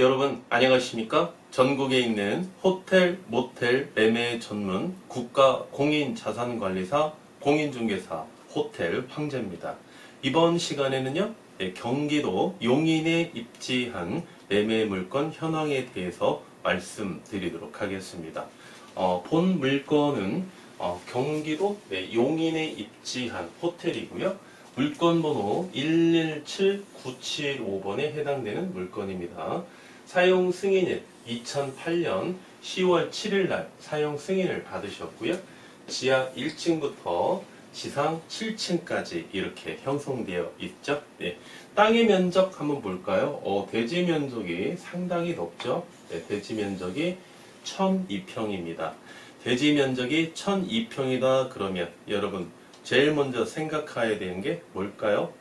여러분 안녕하십니까? 전국에 있는 호텔, 모텔, 매매 전문 국가 공인자산관리사, 공인중개사 호텔 황제입니다. 이번 시간에는요, 경기도 용인에 입지한 매매 물건 현황에 대해서 말씀드리도록 하겠습니다. 본 물건은 경기도 용인에 입지한 호텔이고요. 물건 번호 117975번에 해당되는 물건입니다. 사용 승인일 2008년 10월 7일 날 사용 승인을 받으셨고요. 지하 1층부터 지상 7층까지 이렇게 형성되어 있죠. 네. 땅의 면적 한번 볼까요? 대지 면적이 상당히 높죠. 네, 대지 면적이 1002평입니다. 대지 면적이 1002평이다 그러면 여러분 제일 먼저 생각해야 되는 게 뭘까요?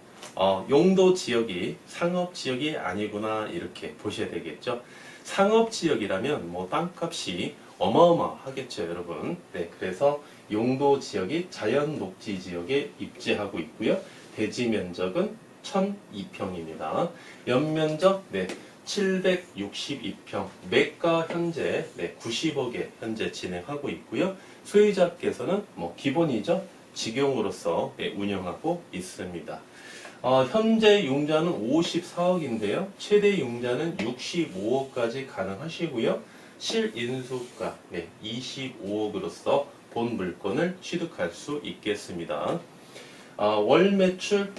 용도 지역이 상업 지역이 아니구나 이렇게 보셔야 되겠죠. 상업 지역이라면 뭐 땅값이 어마어마하겠죠, 여러분. 네, 그래서 용도 지역이 자연 녹지 지역에 입지하고 있고요. 대지 면적은 1002평입니다. 연면적 762평, 매가 현재 90억에 현재 진행하고 있고요. 소유자께서는 뭐 기본이죠. 직용으로서 운영하고 있습니다. 현재 융자는 54억인데요. 최대 융자는 65억까지 가능하시고요. 실인수가 25억으로서 본 물건을 취득할 수 있겠습니다. 월 매출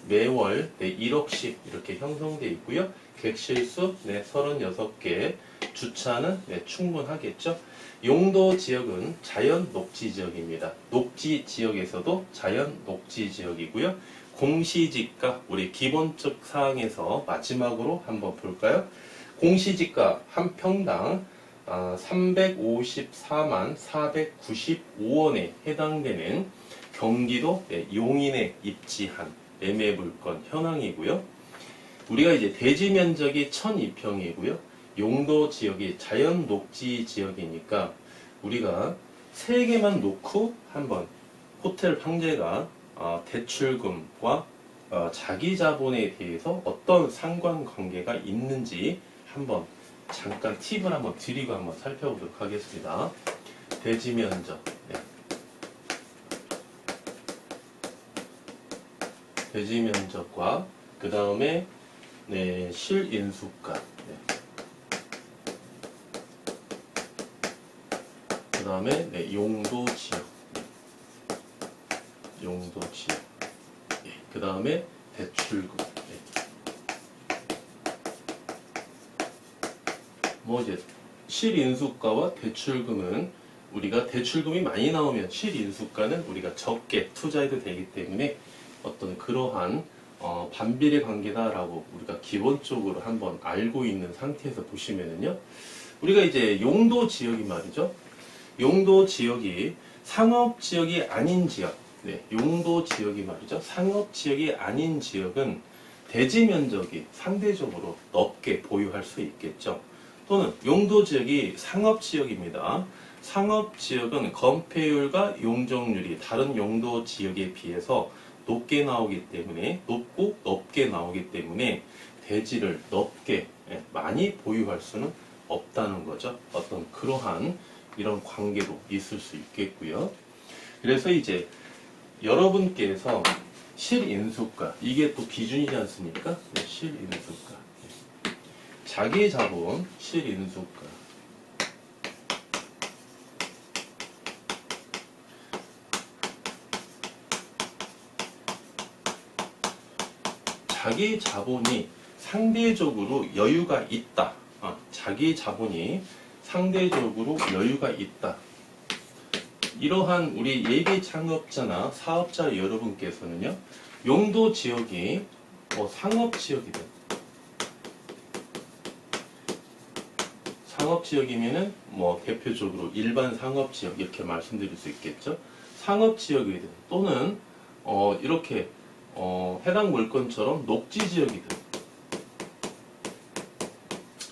매월 1억씩 이렇게 형성되어 있고요. 객실수 36개, 주차는 충분하겠죠. 용도 지역은 자연 녹지 지역입니다. 녹지 지역에서도 자연 녹지 지역이고요. 공시지가 우리 기본적 사항에서 마지막으로 한번 볼까요? 공시지가 한 평당 354만 495원에 해당되는 경기도 용인에 입지한 매매 물건 현황이고요. 우리가 이제 대지 면적이 1002평이고요. 용도 지역이 자연 녹지 지역이니까 우리가 3개만 놓고 한번 호텔 황제가 대출금과 자기 자본에 대해서 어떤 상관관계가 있는지 한번 잠깐 팁을 한번 드리고 한번 살펴보도록 하겠습니다. 대지 면적, 대지 면적과 그 다음에 실인수가, 그 다음에 용도 지역, 용도 지역, 그 다음에 대출금. 뭐 이제 실인수가와 대출금은 우리가 대출금이 많이 나오면 실인수가는 우리가 적게 투자해도 되기 때문에 어떤 그러한 반비례 관계다라고 우리가 기본적으로 한번 알고 있는 상태에서 보시면은요, 우리가 이제 용도 지역이 말이죠. 용도 지역이 상업 지역이 아닌 지역, 용도 지역이 말이죠. 상업 지역이 아닌 지역은 대지 면적이 상대적으로 넓게 보유할 수 있겠죠. 또는 용도 지역이 상업 지역입니다. 상업 지역은 건폐율과 용적률이 다른 용도 지역에 비해서 높게 나오기 때문에 높게 나오기 때문에 대지를 넓게 많이 보유할 수는 없다는 거죠. 어떤 그러한 이런 관계도 있을 수 있겠고요. 그래서 이제 여러분께서 실인수가, 이게 또 기준이지 않습니까? 실인수가, 자기 자본 실인수가, 자기 자본이 상대적으로 여유가 있다. 자기 자본이 상대적으로 여유가 있다. 이러한 우리 예비 창업자나 사업자 여러분께서는요, 용도 지역이 상업 지역이든 상업 지역이면은 대표적으로 일반 상업 지역 이렇게 말씀드릴 수 있겠죠. 상업 지역이든 또는 이렇게 해당 물건처럼 녹지 지역이든,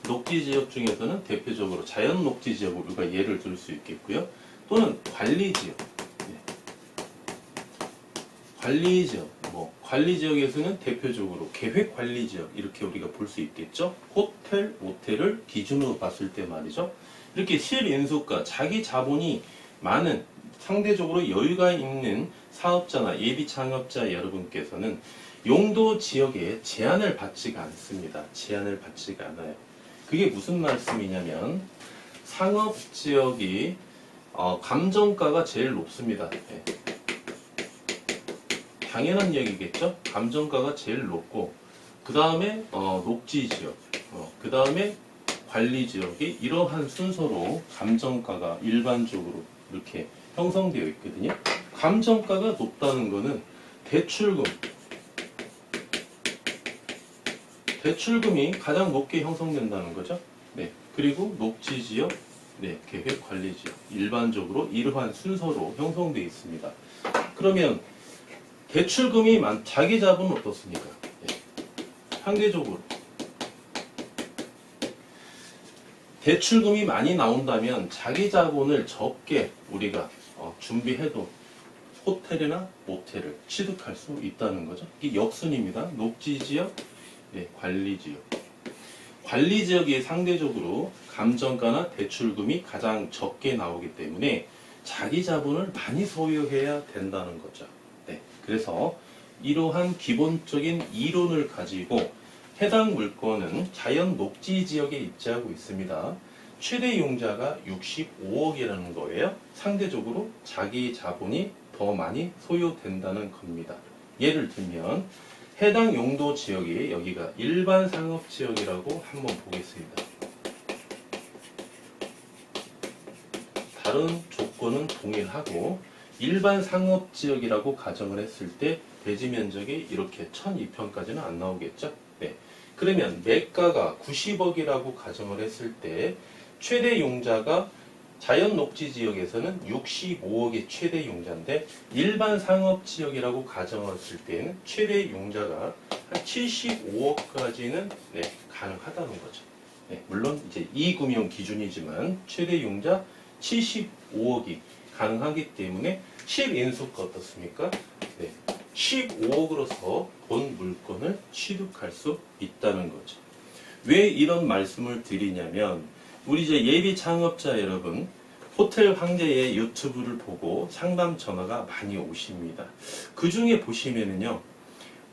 녹지 지역 중에서는 대표적으로 자연 녹지 지역을 우리가 예를 들 수 있겠고요. 또는 관리 지역, 관리 지역, 뭐 관리 지역에서는 대표적으로 계획 관리 지역 이렇게 우리가 볼 수 있겠죠. 호텔, 모텔을 기준으로 봤을 때 말이죠. 이렇게 실인수가 자기 자본이 많은 상대적으로 여유가 있는 사업자나 예비 창업자 여러분께서는 용도 지역에 제한을 받지가 않습니다. 제한을 받지가 않아요. 그게 무슨 말씀이냐면 상업 지역이 감정가가 제일 높습니다. 네. 당연한 얘기겠죠? 감정가가 제일 높고 그 다음에 녹지 지역, 그 다음에 관리 지역이 이러한 순서로 감정가가 일반적으로 이렇게 형성되어 있거든요. 감정가가 높다는 거는 대출금이 가장 높게 형성된다는 거죠. 네. 그리고 녹지 지역, 네, 계획 관리 지역 일반적으로 이러한 순서로 형성되어 있습니다. 그러면 대출금이 자기 자본은 어떻습니까? 네. 상대적으로 대출금이 많이 나온다면 자기 자본을 적게 우리가 준비해도 호텔이나 모텔을 취득할 수 있다는 거죠. 이게 역순입니다. 녹지 지역, 네, 관리 지역. 관리 지역이 상대적으로 감정가나 대출금이 가장 적게 나오기 때문에 자기 자본을 많이 소유해야 된다는 거죠. 네, 그래서 이러한 기본적인 이론을 가지고 해당 물건은 자연 녹지 지역에 입지하고 있습니다. 최대 융자가 65억이라는 거예요. 상대적으로 자기 자본이 더 많이 소요된다는 겁니다. 예를 들면 해당 용도 지역이 여기가 일반 상업 지역이라고 한번 보겠습니다. 다른 조건은 동일하고 일반 상업 지역이라고 가정을 했을 때 대지 면적이 이렇게 1200평까지는 안 나오겠죠? 네. 그러면 매가가 90억이라고 가정을 했을 때 최대 용자가 자연 녹지 지역에서는 65억이 최대 용자인데 일반 상업 지역이라고 가정을 했을 때는 최대 용자가 한 75억까지는 네, 가능하다는 거죠. 네, 물론 이제 이금융 기준이지만 최대 용자 75억이 가능하기 때문에 실인수가 어떻습니까? 네, 15억으로서 본 물건을 취득할 수 있다는 거죠. 왜 이런 말씀을 드리냐면 우리 이제 예비 창업자 여러분 호텔 황제의 유튜브를 보고 상담 전화가 많이 오십니다. 그 중에 보시면은요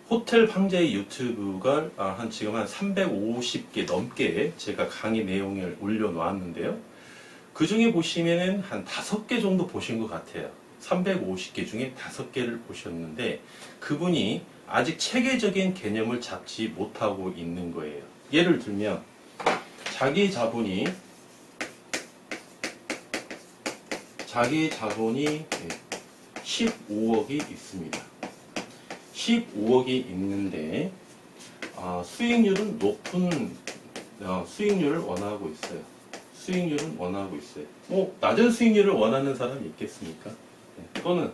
호텔 황제의 유튜브가 지금 한 350개 넘게 제가 강의 내용을 올려놓았는데요. 그 중에 보시면은 한 5개 정도 보신 것 같아요. 350개 중에 5개를 보셨는데 그분이 아직 체계적인 개념을 잡지 못하고 있는 거예요. 예를 들면 자기 자본이 15억이 있습니다. 15억이 있는데 수익률은 높은 수익률을 원하고 있어요. 수익률은 원하고 있어요. 뭐 낮은 수익률을 원하는 사람이 있겠습니까? 네. 또는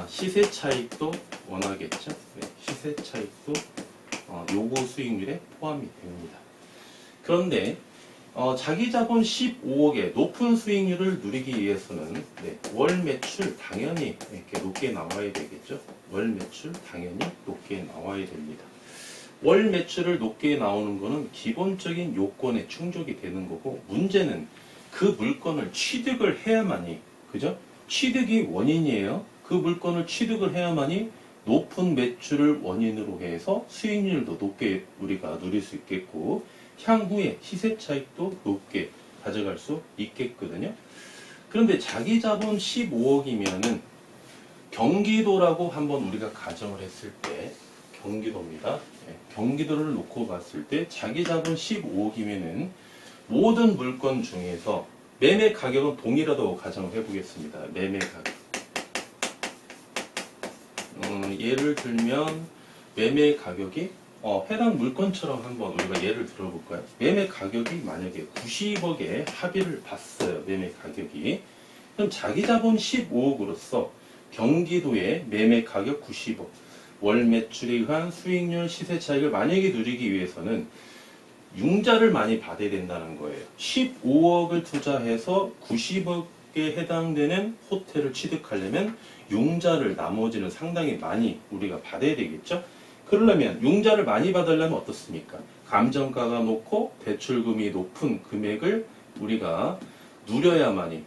시세 차익도 원하겠죠. 네. 시세 차익도 요구 수익률에 포함이 됩니다. 그런데 자기 자본 15억의 높은 수익률을 누리기 위해서는 네, 월 매출 당연히 이렇게 높게 나와야 되겠죠. 월 매출 당연히 높게 나와야 됩니다. 월 매출을 높게 나오는 것은 기본적인 요건에 충족이 되는 거고 문제는 그 물건을 취득을 해야만이 그죠? 취득이 원인이에요. 그 물건을 취득을 해야만이 높은 매출을 원인으로 해서 수익률도 높게 우리가 누릴 수 있겠고 향후에 시세 차익도 높게 가져갈 수 있겠거든요. 그런데 자기 자본 15억이면은 경기도라고 한번 우리가 가정을 했을 때 경기도입니다. 네, 경기도를 놓고 봤을 때 자기 자본 15억이면은 모든 물건 중에서 매매 가격은 동일하다고 가정을 해보겠습니다. 매매 가격. 예를 들면 매매 가격이 해당 물건처럼 한번 우리가 예를 들어볼까요? 매매 가격이 만약에 90억에 합의를 봤어요. 매매 가격이. 그럼 자기 자본 15억으로서 경기도의 매매 가격 90억, 월 매출에 의한 수익률 시세 차익을 만약에 누리기 위해서는 융자를 많이 받아야 된다는 거예요. 15억을 투자해서 90억 적게 해당되는 호텔을 취득하려면 융자를 나머지는 상당히 많이 우리가 받아야 되겠죠. 그러려면 융자를 많이 받으려면 어떻습니까? 감정가가 높고 대출금이 높은 금액을 우리가 누려야만이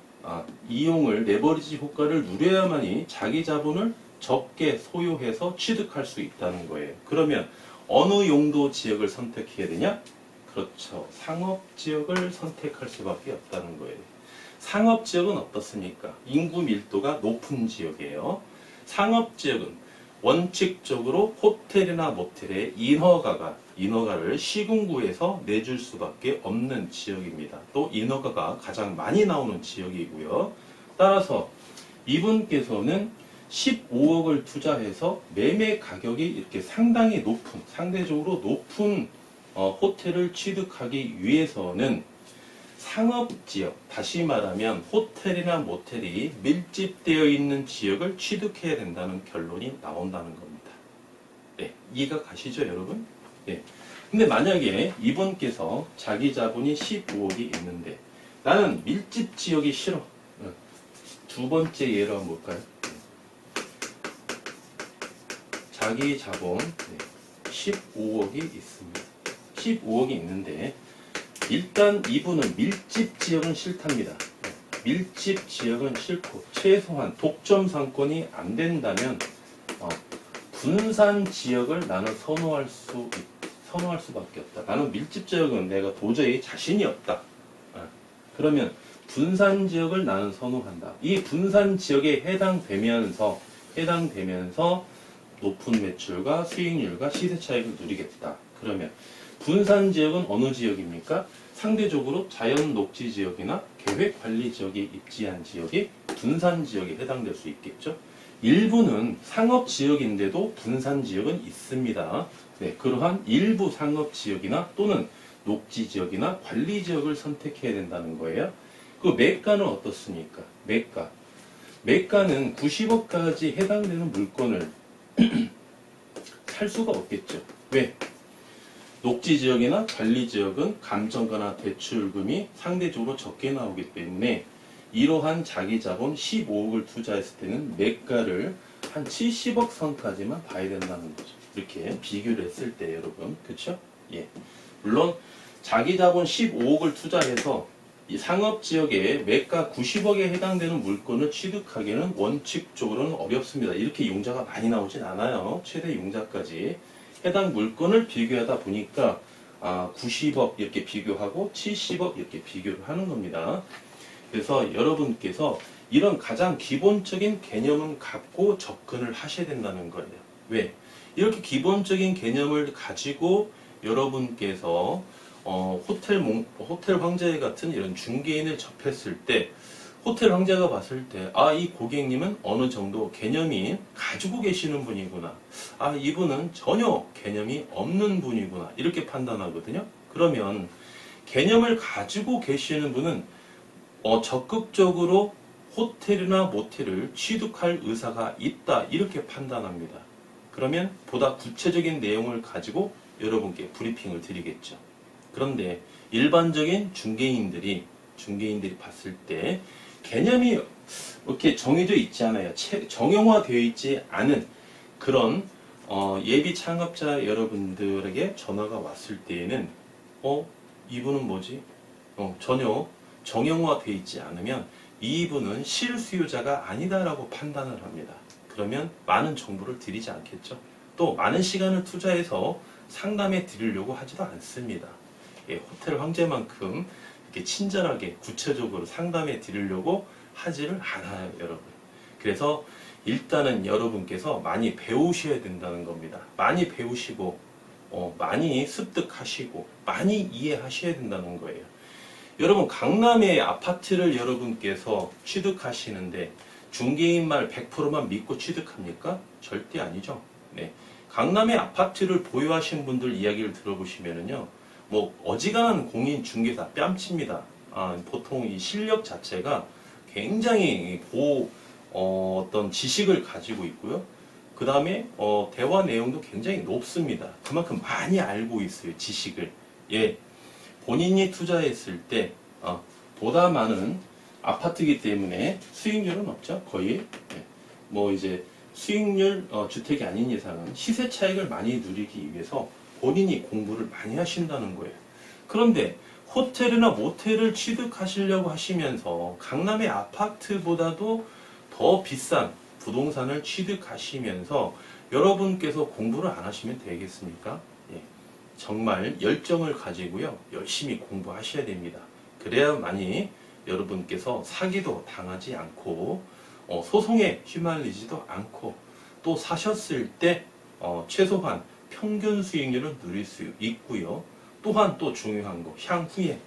이용을 레버리지 효과를 누려야만이 자기 자본을 적게 소요해서 취득할 수 있다는 거예요. 그러면 어느 용도 지역을 선택해야 되냐? 그렇죠. 상업지역을 선택할 수밖에 없다는 거예요. 상업지역은 어떻습니까? 인구 밀도가 높은 지역이에요. 상업지역은 원칙적으로 호텔이나 모텔의 인허가를 시군구에서 내줄 수밖에 없는 지역입니다. 또 인허가가 가장 많이 나오는 지역이고요. 따라서 이분께서는 15억을 투자해서 매매 가격이 이렇게 상당히 높은, 상대적으로 높은 호텔을 취득하기 위해서는 상업지역, 다시 말하면 호텔이나 모텔이 밀집되어 있는 지역을 취득해야 된다는 결론이 나온다는 겁니다. 네, 이해가 가시죠, 여러분? 네. 근데 만약에 이분께서 자기 자본이 15억이 있는데 나는 밀집 지역이 싫어. 두 번째 예로 한번 볼까요? 자기 자본 15억이 있습니다. 15억이 있는데 일단 이분은 밀집 지역은 싫답니다. 밀집 지역은 싫고 최소한 독점 상권이 안 된다면 분산 지역을 나는 선호할 수밖에 없다. 나는 밀집 지역은 내가 도저히 자신이 없다. 그러면 분산 지역을 나는 선호한다. 이 분산 지역에 해당되면서 높은 매출과 수익률과 시세 차익을 누리겠다. 그러면 분산 지역은 어느 지역입니까? 상대적으로 자연 녹지 지역이나 계획 관리 지역이 입지한 지역이 분산 지역에 해당될 수 있겠죠. 일부는 상업 지역인데도 분산 지역은 있습니다. 네, 그러한 일부 상업 지역이나 또는 녹지 지역이나 관리 지역을 선택해야 된다는 거예요. 그 매가는 어떻습니까? 매가는 90억까지 해당되는 물건을 살 수가 없겠죠. 왜? 녹지 지역이나 관리 지역은 감정가나 대출금이 상대적으로 적게 나오기 때문에 이러한 자기 자본 15억을 투자했을 때는 매가를 한 70억 선까지만 봐야 된다는 거죠. 이렇게 비교를 했을 때 여러분, 그렇죠? 예. 물론 자기 자본 15억을 투자해서 이 상업 지역에 매가 90억에 해당되는 물건을 취득하기는 원칙적으로는 어렵습니다. 이렇게 융자가 많이 나오진 않아요. 최대 융자까지 해당 물건을 비교하다 보니까 90억 이렇게 비교하고 70억 이렇게 비교를 하는 겁니다. 그래서 여러분께서 이런 가장 기본적인 개념은 갖고 접근을 하셔야 된다는 거예요. 왜? 이렇게 기본적인 개념을 가지고 여러분께서 호텔 황제 같은 이런 중개인을 접했을 때 호텔 황제가 봤을 때 이 고객님은 어느 정도 개념이 가지고 계시는 분이구나. 이분은 전혀 개념이 없는 분이구나. 이렇게 판단하거든요. 그러면 개념을 가지고 계시는 분은 적극적으로 호텔이나 모텔을 취득할 의사가 있다. 이렇게 판단합니다. 그러면 보다 구체적인 내용을 가지고 여러분께 브리핑을 드리겠죠. 그런데 일반적인 중개인들이 봤을 때 개념이 이렇게 정해져 있지 않아요. 정형화되어 있지 않은 그런 예비 창업자 여러분들에게 전화가 왔을 때에는 이분은 뭐지? 전혀 정형화되어 있지 않으면 이분은 실수요자가 아니다라고 판단을 합니다. 그러면 많은 정보를 드리지 않겠죠. 또 많은 시간을 투자해서 상담해 드리려고 하지도 않습니다. 호텔 황제만큼 이렇게 친절하게 구체적으로 상담해 드리려고 하지를 않아요, 여러분. 그래서 일단은 여러분께서 많이 배우셔야 된다는 겁니다. 많이 배우시고 많이 습득하시고 많이 이해하셔야 된다는 거예요. 여러분, 강남의 아파트를 여러분께서 취득하시는데 중개인 말 100%만 믿고 취득합니까? 절대 아니죠. 네. 강남의 아파트를 보유하신 분들 이야기를 들어보시면은요, 어지간한 공인 중개사 뺨칩니다. 보통 이 실력 자체가 굉장히 어떤 지식을 가지고 있고요. 그 다음에 대화 내용도 굉장히 높습니다. 그만큼 많이 알고 있어요, 지식을. 본인이 투자했을 때 보다 많은 아파트이기 때문에 수익률은 없죠. 거의. 네. 뭐 이제 수익률 주택이 아닌 이상은 시세 차익을 많이 누리기 위해서 본인이 공부를 많이 하신다는 거예요. 그런데 호텔이나 모텔을 취득하시려고 하시면서 강남의 아파트보다도 더 비싼 부동산을 취득하시면서 여러분께서 공부를 안 하시면 되겠습니까? 예. 정말 열정을 가지고요. 열심히 공부하셔야 됩니다. 그래야만이 여러분께서 사기도 당하지 않고 소송에 휘말리지도 않고 또 사셨을 때 최소한 평균 수익률을 누릴 수 있고요. 또한 또 중요한 거 향후에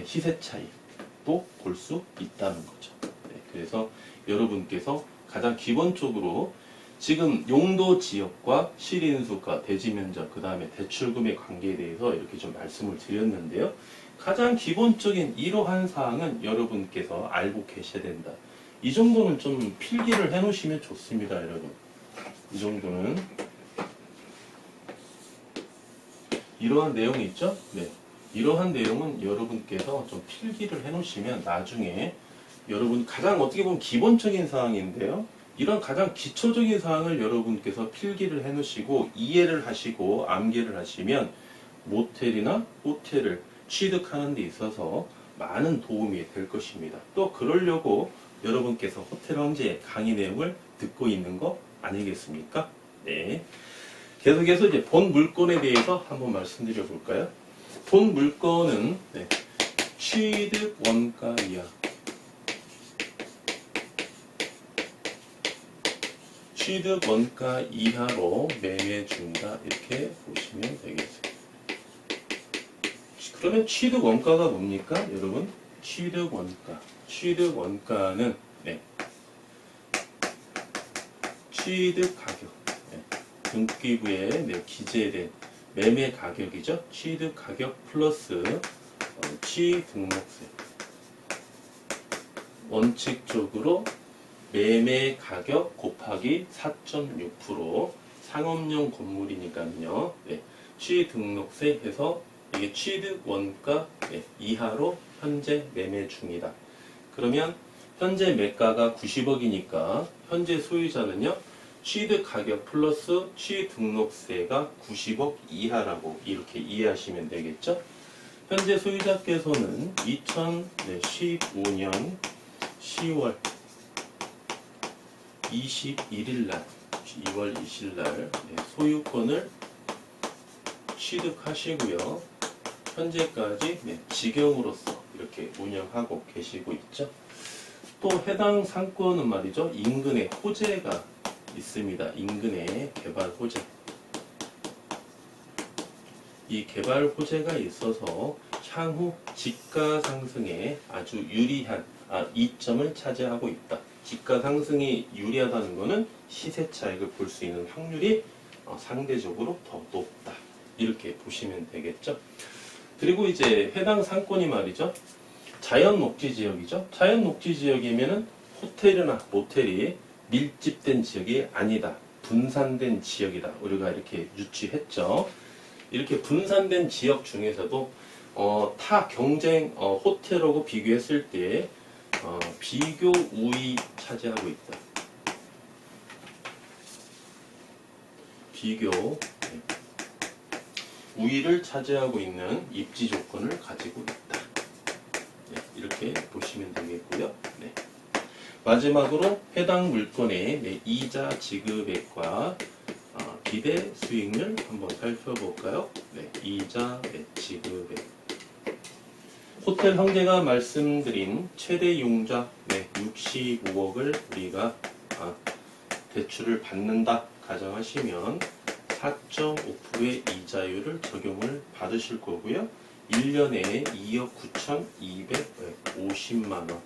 시세 차이도 볼 수 있다는 거죠. 네, 그래서 여러분께서 가장 기본적으로 지금 용도 지역과 실인수가, 대지 면적, 그 다음에 대출금의 관계에 대해서 이렇게 좀 말씀을 드렸는데요. 가장 기본적인 이러한 사항은 여러분께서 알고 계셔야 된다. 이 정도는 좀 필기를 해 놓으시면 좋습니다, 여러분. 이 정도는. 이러한 내용이 있죠? 네. 이러한 내용은 여러분께서 좀 필기를 해 놓으시면 나중에 여러분 가장 어떻게 보면 기본적인 사항인데요. 이런 가장 기초적인 사항을 여러분께서 필기를 해 놓으시고 이해를 하시고 암기를 하시면 모텔이나 호텔을 취득하는 데 있어서 많은 도움이 될 것입니다. 또 그러려고 여러분께서 호텔 황제의 강의 내용을 듣고 있는 거 아니겠습니까? 네. 계속해서 이제 본 물건에 대해서 한번 말씀드려 볼까요? 본 물건은 취득 원가 이하, 취득 원가 이하로 매매 중이다 이렇게 보시면 되겠습니다. 그러면 취득 원가가 뭡니까, 여러분? 취득 원가. 취득 원가는 취득 가격. 등기부에 기재된 매매 가격이죠. 취득 가격 플러스 취등록세. 원칙적으로 매매 가격 곱하기 4.6% 상업용 건물이니까요. 취등록세 해서 이게 취득 원가 이하로 현재 매매 중이다. 그러면 현재 매가가 90억이니까 현재 소유자는요. 취득 가격 플러스 취등록세가 90억 이하라고 이렇게 이해하시면 되겠죠. 현재 소유자께서는 2015년 10월 21일 날, 2월 20일 날 소유권을 취득하시고요. 현재까지 직영으로서 이렇게 운영하고 계시고 있죠. 또 해당 상권은 말이죠. 인근에 호재가 있습니다. 인근에 개발 호재. 이 개발 호재가 있어서 향후 집가 상승에 아주 유리한 이점을 차지하고 있다. 집가 상승이 유리하다는 것은 시세 차익을 볼 수 있는 확률이 상대적으로 더 높다. 이렇게 보시면 되겠죠. 그리고 이제 해당 상권이 말이죠. 자연 녹지 지역이죠. 자연 녹지 지역이면은 호텔이나 모텔이 밀집된 지역이 아니다. 분산된 지역이다. 우리가 이렇게 유추했죠. 이렇게 분산된 지역 중에서도 타 경쟁 호텔하고 비교했을 때 비교 우위 차지하고 있다. 비교 우위를 차지하고 있는 입지 조건을 가지고 있다. 이렇게 보시면 되겠고요. 마지막으로 해당 물건의 이자 지급액과 기대 수익률 한번 살펴볼까요? 이자 지급액. 호텔 황제가 말씀드린 최대 융자 65억을 우리가 대출을 받는다 가정하시면 4.5%의 이자율을 적용을 받으실 거고요. 1년에 2억 9,250만원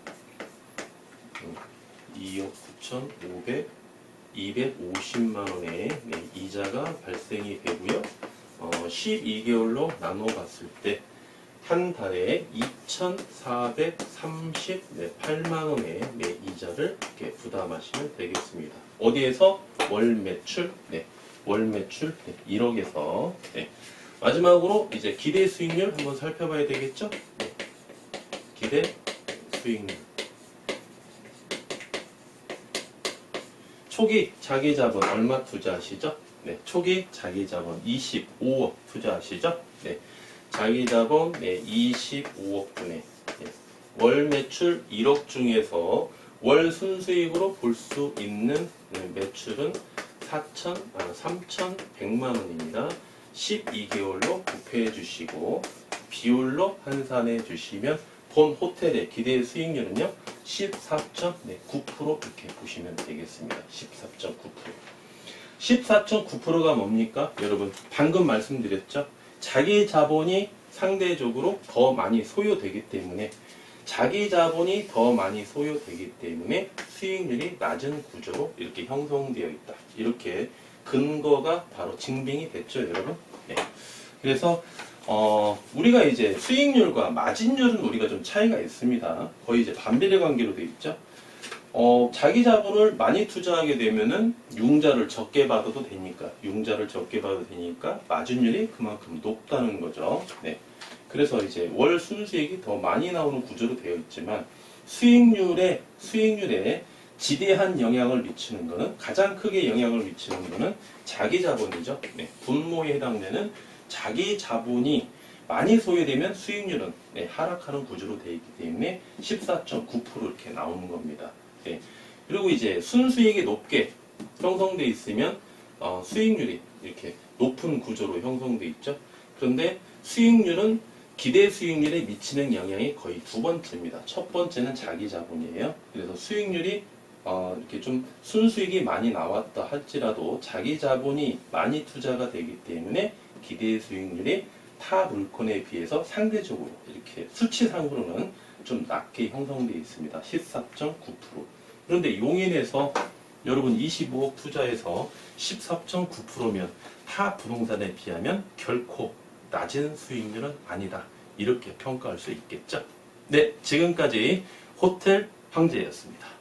2억 9,250만원의 이자가 발생이 되고요. 12개월로 나눠 봤을 때 한 달에 2,438만원의 이자를 이렇게 부담하시면 되겠습니다. 어디에서? 월 매출? 월 매출 1억에서. 마지막으로 이제 기대 수익률 한번 살펴봐야 되겠죠? 기대 수익률. 초기 자기 자본 얼마 투자하시죠? 네, 초기 자기 자본 25억 투자하시죠? 네, 자기 자본 25억 분의 월 매출 1억 중에서 월 순수익으로 볼 수 있는 매출은 3,100만 원입니다. 12개월로 부패해 주시고 비율로 환산해 주시면 본 호텔의 기대 수익률은요 14.9% 이렇게 보시면 되겠습니다. 14.9%. 14.9%가 뭡니까? 여러분 방금 말씀드렸죠? 자기 자본이 상대적으로 더 많이 소요되기 때문에 자기 자본이 더 많이 소요되기 때문에 수익률이 낮은 구조로 이렇게 형성되어 있다. 이렇게 근거가 바로 증빙이 됐죠, 여러분? 네. 그래서 우리가 이제 수익률과 마진율은 우리가 좀 차이가 있습니다. 거의 이제 반비례 관계로 되어 있죠. 자기 자본을 많이 투자하게 되면은 융자를 적게 받아도 되니까, 융자를 적게 받아도 되니까 마진율이 그만큼 높다는 거죠. 네. 그래서 이제 월 순수익이 더 많이 나오는 구조로 되어 있지만 수익률에 지대한 영향을 미치는 것은 가장 크게 영향을 미치는 것은 자기 자본이죠. 네. 분모에 해당되는 자기 자본이 많이 소요되면 수익률은 하락하는 구조로 되어 있기 때문에 14.9% 이렇게 나오는 겁니다. 네. 그리고 이제 순수익이 높게 형성되어 있으면 수익률이 이렇게 높은 구조로 형성되어 있죠. 그런데 수익률은 기대 수익률에 미치는 영향이 거의 두 번째입니다. 첫 번째는 자기 자본이에요. 그래서 수익률이 이렇게 좀 순수익이 많이 나왔다 할지라도 자기 자본이 많이 투자가 되기 때문에 기대 수익률이 타 물건에 비해서 상대적으로 이렇게 수치상으로는 좀 낮게 형성되어 있습니다. 14.9%. 그런데 용인에서 여러분 25억 투자해서 14.9%면 타 부동산에 비하면 결코 낮은 수익률은 아니다. 이렇게 평가할 수 있겠죠. 네, 지금까지 호텔 황제였습니다.